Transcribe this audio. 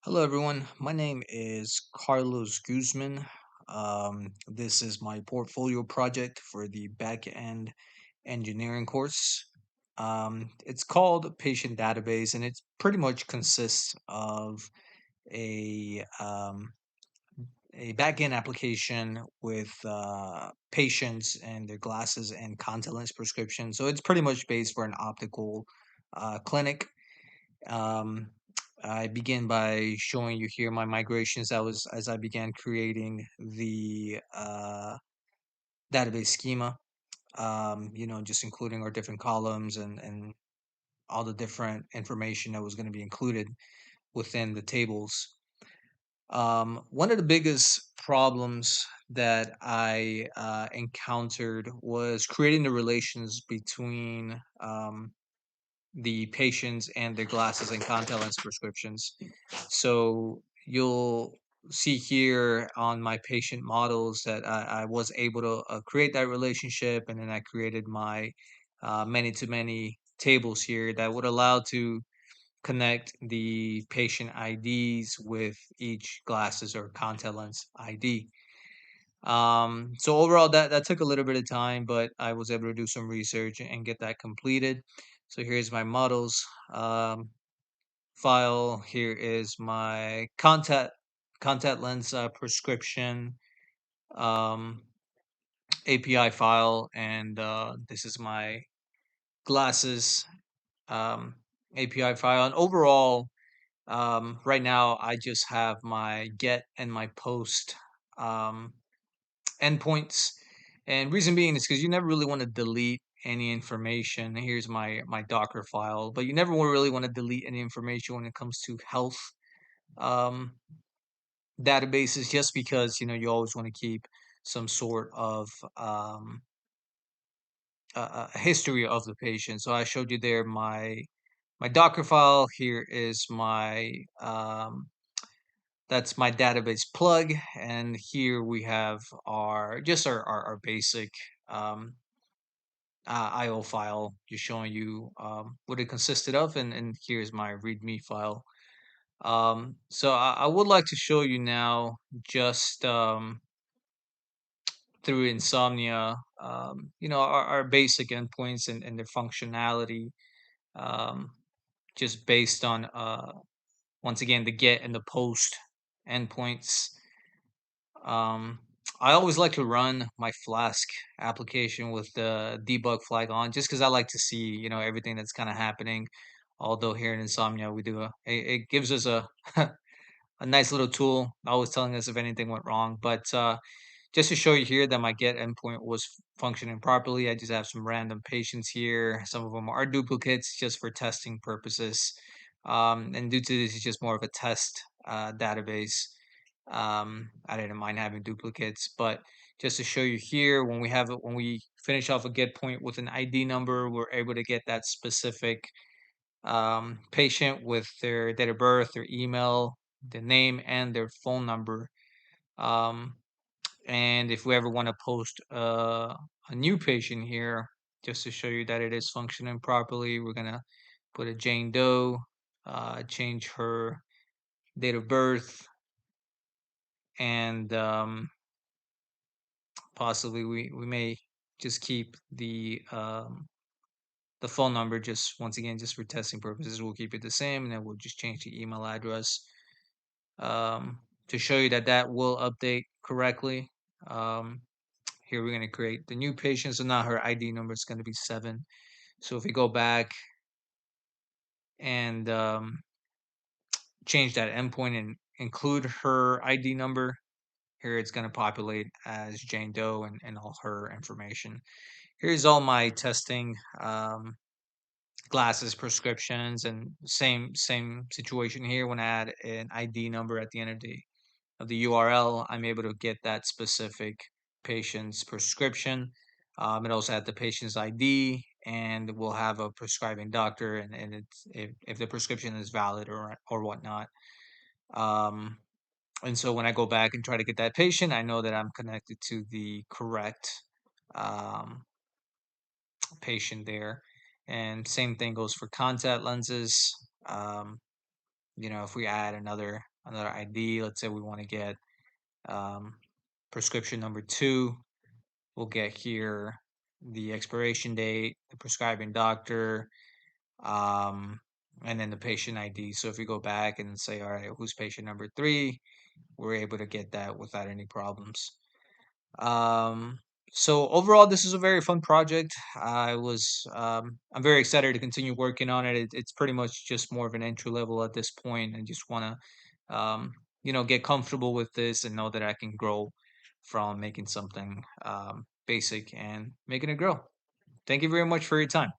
Hello, everyone. My name is Carlos Guzman. This is my portfolio project for the back end engineering course. It's called Patient Database, and it pretty much consists of a a back end application with patients and their glasses and contact lens prescription. So it's pretty much based for an optical clinic. um, I begin by showing you here my migrations. As I began creating the database schema. Just including our different columns and all the different information that was going to be included within the tables. One of the biggest problems that I encountered was creating the relations between the patients and their glasses and contact lens prescriptions. So you'll see here on my patient models that I was able to create that relationship, and then I created my many-to-many tables here that would allow to connect the patient IDs with each glasses or contact lens ID. So overall, that took a little bit of time, but I was able to do some research and get that completed. So here's my models file. Here is my contact lens prescription um, API file, and this is my glasses um, API file. And overall, right now I just have my get and my post um, endpoints. And reason being is because you never really want to delete any information. Here's my Docker file, but you never really want to delete any information when it comes to health um, databases, just because you always want to keep some sort of a history of the patient. So I showed you there my Docker file. Here is my that's my database plug, and here we have our basic um, IO file, just showing you what it consisted of, and here's my README file. So I would like to show you now, just through Insomnia, our basic endpoints and their functionality, um, just based on once again the get and the post endpoints. Um, I always like to run my Flask application with the debug flag on, just because I like to see, everything that's kind of happening. Although here in Insomnia, it gives us a a nice little tool, always telling us if anything went wrong. But just to show you here that my get endpoint was functioning properly, I just have some random patients here. Some of them are duplicates just for testing purposes. And due to this, it's just more of a test database. I didn't mind having duplicates, but just to show you here, when we finish off a get point with an ID number, we're able to get that specific patient with their date of birth, their email, the name, and their phone number. Um, and if we ever want to post a new patient here, just to show you that it is functioning properly, we're gonna put a Jane Doe, change her date of birth, and possibly we may just keep the phone number, just once again, just for testing purposes. We'll keep it the same, and then we'll just change the email address to show you that that will update correctly. Um, Here we're going to create the new patient. So now her ID number is going to be 7. So if we go back and change that endpoint and include her ID number, here it's going to populate as Jane Doe and all her information. Here's all my testing glasses prescriptions, and same situation here. When I add an ID number at the end of the URL, I'm able to get that specific patient's prescription. It also had the patient's ID, and we'll have a prescribing doctor, and if the prescription is valid or whatnot. Um, and so when I go back and try to get that patient, I know that I'm connected to the correct um, patient there. And same thing goes for contact lenses. If we add another another ID. Let's say we want to get um, prescription number two. We'll get here the expiration date, the prescribing doctor, um, and then the patient ID. So if we go back and say, all right, who's patient number three? We're able to get that without any problems. Um, so overall, this is a very fun project. I'm very excited to continue working on it. It's pretty much just more of an entry level at this point. I just want to, get comfortable with this and know that I can grow from making something basic and making it grow. Thank you very much for your time.